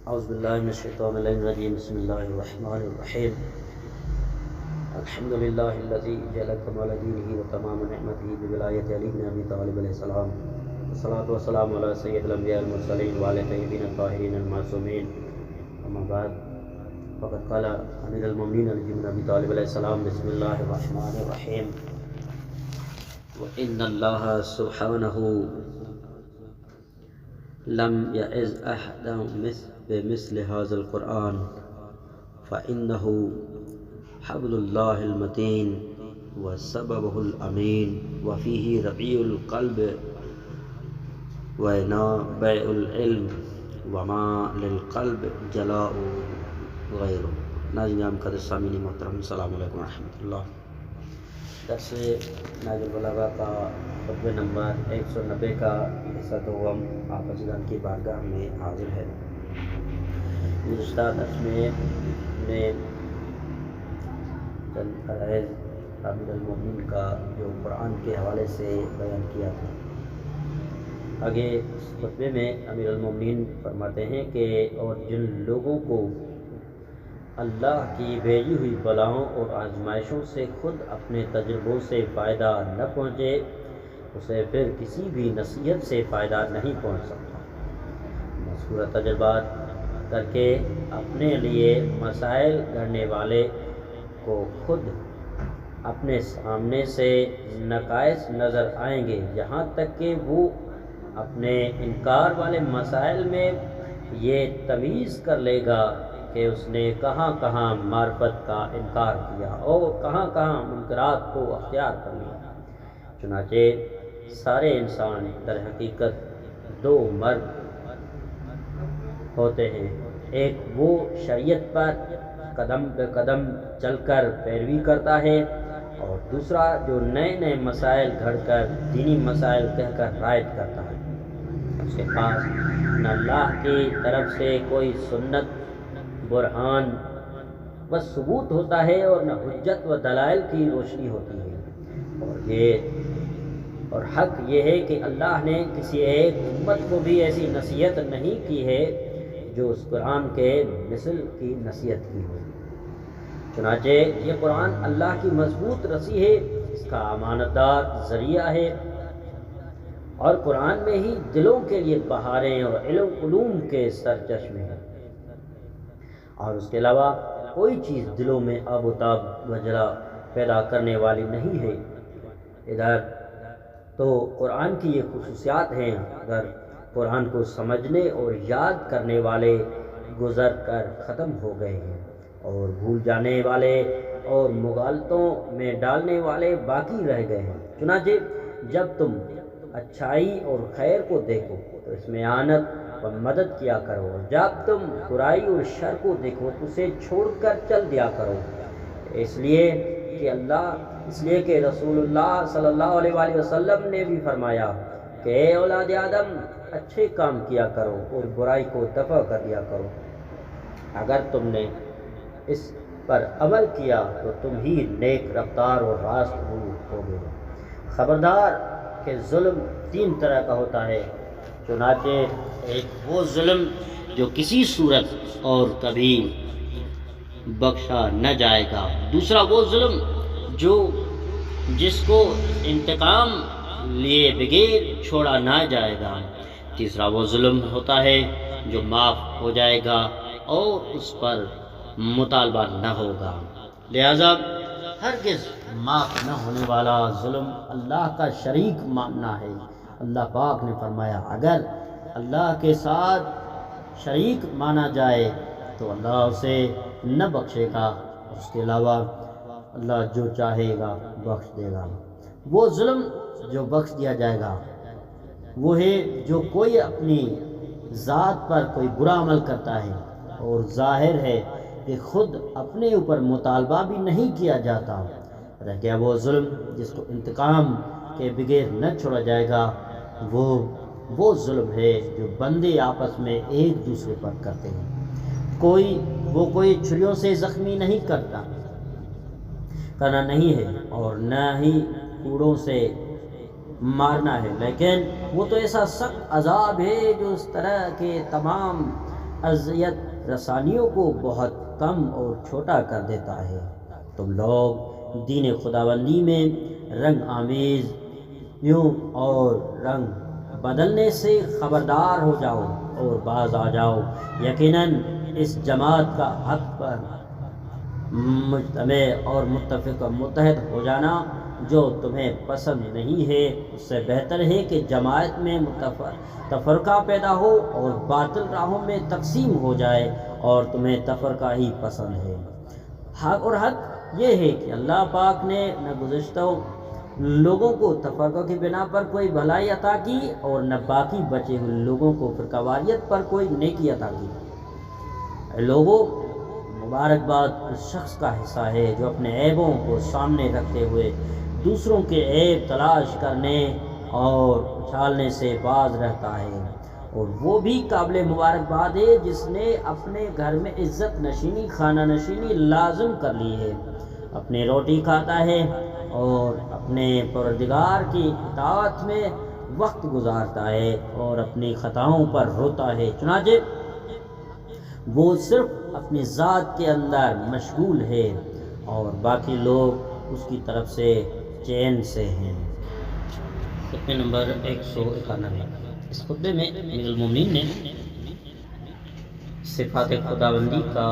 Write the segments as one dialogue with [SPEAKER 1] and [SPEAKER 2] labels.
[SPEAKER 1] اعوذ باللہ من الشیطان الرجیم بسم اللہ الرحمن الرحیم الحمد للہ الذی جعل کمال دینہ وتمام نعمتہ بولایت علی بن ابی طالب علیہ السلام والصلاۃ والسلام علی سید الانبیاء المرسلین وعلی الطیبین الطاہرین المعصومین اما بعد فقد قال امیر المؤمنین علی بن ابی طالب علیہ السلام بسم اللہ الرحمن الرحیم وإن اللہ سبحانہ لم يعز أحدا بمثل هذا القرآن فإنه حبل الله المتين وسببه الأمين وفيه ربيع القلب ونابع العلم وما للقلب جلاء غيره. ناظرین قدر سامعین محترم، السلام علیکم ورحمۃ اللہ. درس نہج البلاغہ کا خطبہ نمبر 190 کا حصہ دوم آپ حضرات کی بارگاہ میں حاضر ہے. گزشتہ درس میں نے چند عرائض امیر المؤمنین کا جو قرآن کے حوالے سے بیان کیا تھا. آگے اس خطبے میں امیر المؤمنین فرماتے ہیں کہ اور جن لوگوں کو اللہ کی بھیجی ہوئی بلاؤں اور آزمائشوں سے خود اپنے تجربوں سے فائدہ نہ پہنچے اسے پھر کسی بھی نصیحت سے فائدہ نہیں پہنچ سکتا. مذکورہ تجربات کر کے اپنے لیے مسائل گھڑنے والے کو خود اپنے سامنے سے نقائص نظر آئیں گے، یہاں تک کہ وہ اپنے انکار والے مسائل میں یہ تمیز کر لے گا کہ اس نے کہاں کہاں معرفت کا انکار کیا اور کہاں کہاں منکرات کو اختیار کر لیا. چنانچہ سارے انسان در حقیقت دو مرد ہوتے ہیں، ایک وہ شریعت پر قدم بے قدم چل کر پیروی کرتا ہے اور دوسرا جو نئے نئے مسائل گھڑ کر دینی مسائل کہہ کر رائد کرتا ہے. اس کے پاس نہ اللہ کی طرف سے کوئی سنت برہان و ثبوت ہوتا ہے اور نہ حجت و دلائل کی روشنی ہوتی ہے. اور حق یہ ہے کہ اللہ نے کسی ایک امت کو بھی ایسی نصیحت نہیں کی ہے جو اس قرآن کے مثل کی نصیحت کی ہو. چنانچہ یہ قرآن اللہ کی مضبوط رسی ہے، اس کا امانت دار ذریعہ ہے اور قرآن میں ہی دلوں کے لیے بہاریں اور علوم کے سرچشمے ہیں، اور اس کے علاوہ کوئی چیز دلوں میں آب و تاب و جلا پیدا کرنے والی نہیں ہے. ادھر تو قرآن کی یہ خصوصیات ہیں، اگر قرآن کو سمجھنے اور یاد کرنے والے گزر کر ختم ہو گئے ہیں اور بھول جانے والے اور مغالطوں میں ڈالنے والے باقی رہ گئے ہیں. چنانچہ جب تم اچھائی اور خیر کو دیکھو تو اس میں اعانت اور مدد کیا کرو، اور جب تم برائی اور شر کو دیکھو تو اسے چھوڑ کر چل دیا کرو، اس لیے کہ رسول اللہ صلی اللہ علیہ وآلہ وسلم نے بھی فرمایا کہ اے اولاد آدم اچھے کام کیا کرو اور برائی کو دفع کر دیا کرو. اگر تم نے اس پر عمل کیا تو تم ہی نیک رفتار اور راست ہوگے. خبردار کہ ظلم 3 طرح کا ہوتا ہے. چنانچہ ایک وہ ظلم جو کسی صورت اور کبھی بخشا نہ جائے گا، دوسرا وہ ظلم جس کو انتقام لیے بغیر چھوڑا نہ جائے گا، تیسرا وہ ظلم ہوتا ہے جو معاف ہو جائے گا اور اس پر مطالبہ نہ ہوگا. لہذا ہرگز معاف نہ ہونے والا ظلم اللہ کا شریک ماننا ہے. اللہ پاک نے فرمایا اگر اللہ کے ساتھ شریک مانا جائے تو اللہ اسے نہ بخشے گا، اس کے علاوہ اللہ جو چاہے گا بخش دے گا. وہ ظلم جو بخش دیا جائے گا وہ ہے جو کوئی اپنی ذات پر کوئی برا عمل کرتا ہے اور ظاہر ہے کہ خود اپنے اوپر مطالبہ بھی نہیں کیا جاتا. رہ گیا وہ ظلم جس کو انتقام کے بغیر نہ چھوڑا جائے گا، وہ ظلم ہے جو بندے آپس میں ایک دوسرے پر کرتے ہیں. کوئی چھریوں سے زخمی نہیں کرنا نہیں ہے اور نہ ہی کوڑوں سے مارنا ہے، لیکن وہ تو ایسا سخت عذاب ہے جو اس طرح کے تمام اذیت رسانیوں کو بہت کم اور چھوٹا کر دیتا ہے۔ تم لوگ دین خداوندی میں رنگ آمیز یوں اور رنگ بدلنے سے خبردار ہو جاؤ اور باز آ جاؤ۔ یقیناً اس جماعت کا حق پر مجتمع اور متفق و متحد ہو جانا جو تمہیں پسند نہیں ہے، اس سے بہتر ہے کہ جماعت میں تفرقہ پیدا ہو اور باطل راہوں میں تقسیم ہو جائے، اور تمہیں تفرقہ ہی پسند ہے۔ حق یہ ہے کہ اللہ پاک نے نہ گزشتہ لوگوں کو تفرقہ کی بنا پر کوئی بھلائی عطا کی اور نہ باقی بچے ہوئے لوگوں کو فرقہ واریت پر کوئی نیکی عطا کی۔ اے لوگوں، مبارکباد اس شخص کا حصہ ہے جو اپنے عیبوں کو سامنے رکھتے ہوئے دوسروں کے عیب تلاش کرنے اور اچھالنے سے باز رہتا ہے، اور وہ بھی قابل مبارکباد ہے جس نے اپنے گھر میں عزت نشینی خانہ نشینی لازم کر لی ہے، اپنی روٹی کھاتا ہے اور اپنے پروردگار کی اطاعت میں وقت گزارتا ہے اور اپنی خطاؤں پر روتا ہے، چنانچہ وہ صرف اپنی ذات کے اندر مشغول ہے اور باقی لوگ اس کی طرف سے چین سے ہیں۔ خطبہ نمبر 191۔ اس خطبے میں امیر المومنین نے صفات خداوندی کا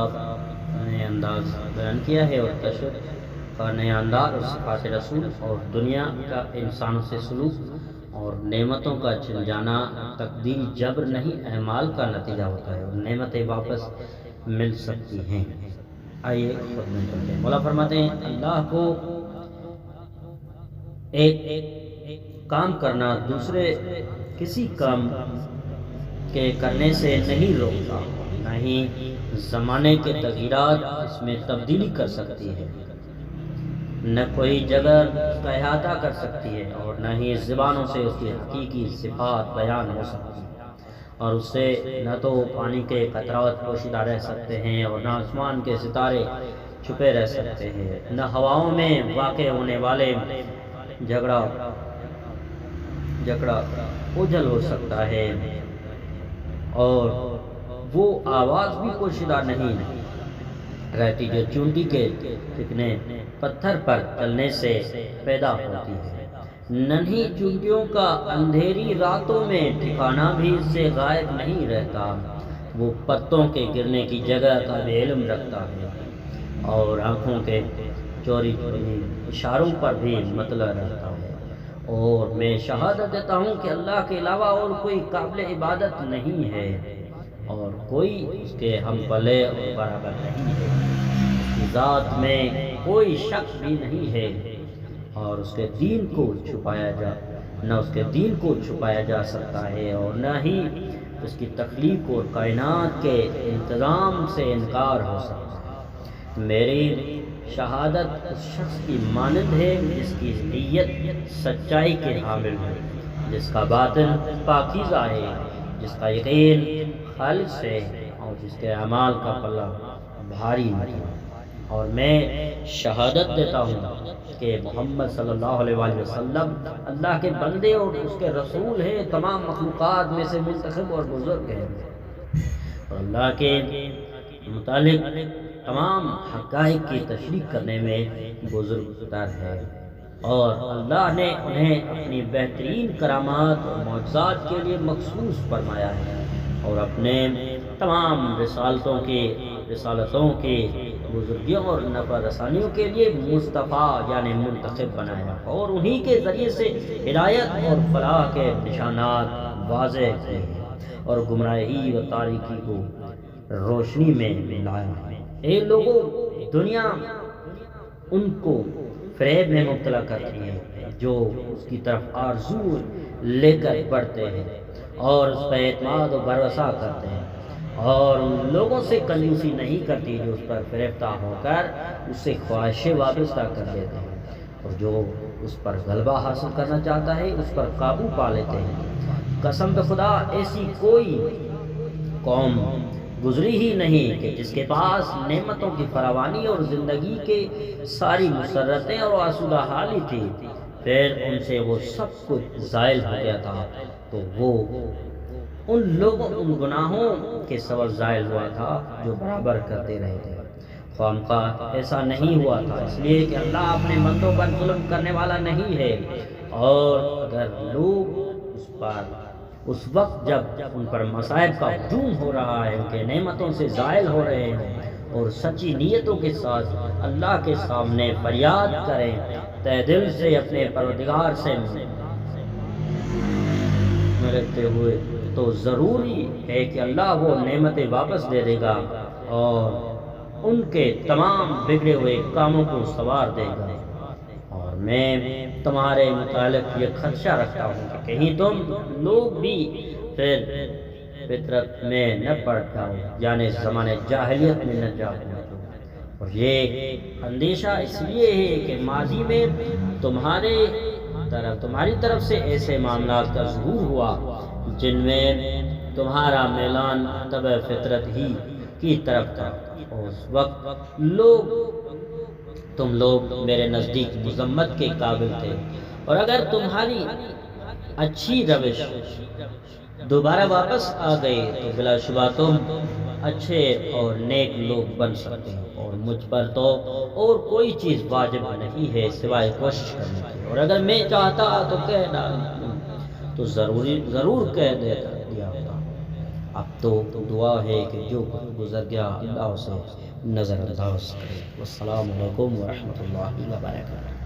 [SPEAKER 1] نیا انداز بیان کیا ہے اور تشریح کا نیا انداز اور صفات رسول اور دنیا کا انسانوں سے سلوک اور نعمتوں کا چھن جانا تقدیر جبر نہیں اعمال کا نتیجہ ہوتا ہے اور نعمتیں واپس مل سکتی ہیں۔ آئیے خود میں چلتے ہیں۔ مولا فرماتے ہیں اللہ کو ایک کام کرنا دوسرے کسی کام کے کرنے سے نہیں روکتا، نہ ہی زمانے کے تغیرات اس میں تبدیلی کر سکتی ہے، نہ کوئی جگہ اس کا احاطہ کر سکتی ہے، اور نہ ہی زبانوں سے اس کی حقیقی صفات بیان ہو سکتی ہے، اور اس سے نہ تو پانی کے قطرات پوشیدہ رہ سکتے ہیں اور نہ آسمان کے ستارے چھپے رہ سکتے ہیں، نہ ہواؤں میں واقع ہونے والے جھگڑا اجل ہو سکتا ہے، اور وہ آواز بھی پوشیدہ نہیں رہتی جو چونٹی کے چکنے پتھر پر چلنے سے پیدا ہوتی ہے۔ ننھی چونٹیوں کا اندھیری راتوں میں ٹھکانہ بھی اس سے غائب نہیں رہتا، وہ پتوں کے گرنے کی جگہ کا بھی علم رکھتا ہے اور آنکھوں کے چوری اشاروں پر بھی مطلع رہتا ہے، اور میں شہادت دیتا ہوں کہ اللہ کے علاوہ اور کوئی قابل عبادت نہیں ہے اور کوئی اس کے ہم پلے اور برابر نہیں ہے، اس کی ذات میں کوئی شک بھی نہیں ہے، اور اس کے دین کو چھپایا جا سکتا ہے اور نہ ہی اس کی تخلیق اور کائنات کے انتظام سے انکار ہو سکتا ہے۔ میری شہادت اس شخص کی مانند ہے جس کی نیت سچائی کے حامل ہے، جس کا باطن پاکیزہ ہے، جس کا یقین خالص ہے اور جس کے اعمال کا پلہ بھاری نہیں۔ اور میں شہادت دیتا ہوں کہ محمد صلی اللہ علیہ وآلہ وسلم اللہ کے بندے اور اس کے رسول ہیں، تمام مخلوقات میں سے منتخب اور بزرگ ہیں، اور اللہ کے متعلق تمام حقائق کی تشریح کرنے میں بزرگ تر ہے، اور اللہ نے انہیں اپنی بہترین کرامات اور معجزات کے لیے مخصوص فرمایا ہے اور اپنے تمام رسالتوں کی بزرگیوں اور نفع رسانیوں کے لیے مصطفیٰ یعنی منتخب بنایا، اور انہی کے ذریعے سے ہدایت اور فلاح کے نشانات واضح کیے ہیں اور گمراہی و تاریکی کو روشنی میں لایا ہے۔ اے لوگوں، دنیا ان کو فریب میں مبتلا کرتی ہے جو اس کی طرف آرزو لے کر بڑھتے ہیں اور اس پر اعتماد و بھروسہ کرتے ہیں، اور ان لوگوں سے کنجوسی نہیں کرتی جو اس پر فریفتہ ہو کر اس سے خواہشیں وابستہ کر لیتے ہیں، اور جو اس پر غلبہ حاصل کرنا چاہتا ہے اس پر قابو پا لیتے ہیں۔ قسم خدا ایسی کوئی قوم گزری ہی نہیں کہ جس کے پاس نعمتوں کی فراوانی اور زندگی کے ساری مسرتیں اور آسودہ حالی تھی، پھر ان سے وہ سب کچھ زائل ہو گیا تھا، تو وہ ان لوگوں ان گناہوں کے سبب زائل ہوا تھا جو برابر کرتے رہے تھے۔ خواہ ایسا نہیں ہوا تھا، اس لیے کہ اللہ اپنے بندوں پر ظلم کرنے والا نہیں ہے، اور اگر لوگ اس وقت جب ان پر مصائب کا ہجوم ہو رہا ہے، ان کے نعمتوں سے زائل ہو رہے ہیں، اور سچی نیتوں کے ساتھ اللہ کے سامنے فریاد کریں، تہ دل سے اپنے پروردگار سے ملتے ہوئے، تو ضروری ہے کہ اللہ وہ نعمتیں واپس دے دے گا اور ان کے تمام بگڑے ہوئے کاموں کو سنوار دے گا۔ اور میں تمہارے متعلق یہ خدشہ رکھتا ہوں کہ کہیں تم لوگ بھی پھر فطرت میں نہ پڑ جاؤ، یعنی زمانے جاہلیت میں نہ جاؤ۔ اور یہ اندیشہ اس لیے ہے کہ ماضی میں تمہاری طرف سے ایسے معاملات کا ظہور ہوا جن میں تمہارا میلان طبع فطرت ہی کی طرف تھا، اور اس وقت تم لوگ میرے نزدیک مذمت کے قابل تھے، اور اگر تمہاری اچھی روش دوبارہ واپس آ گئی تو بلا شبہ تم اچھے اور نیک لوگ بن سکتے ہو، اور مجھ پر تو اور کوئی چیز واجب نہیں ہے سوائے کوشش کرنے کی، اور اگر میں چاہتا تو کہہ ڈالتا تو ضرور کہہ دیا ہوتا۔ اب تو دعا ہے کہ جو کچھ گزر گیا اللہ اسے نظر انداز کرے۔ والسلام علیکم ورحمۃ اللہ وبرکاتہ۔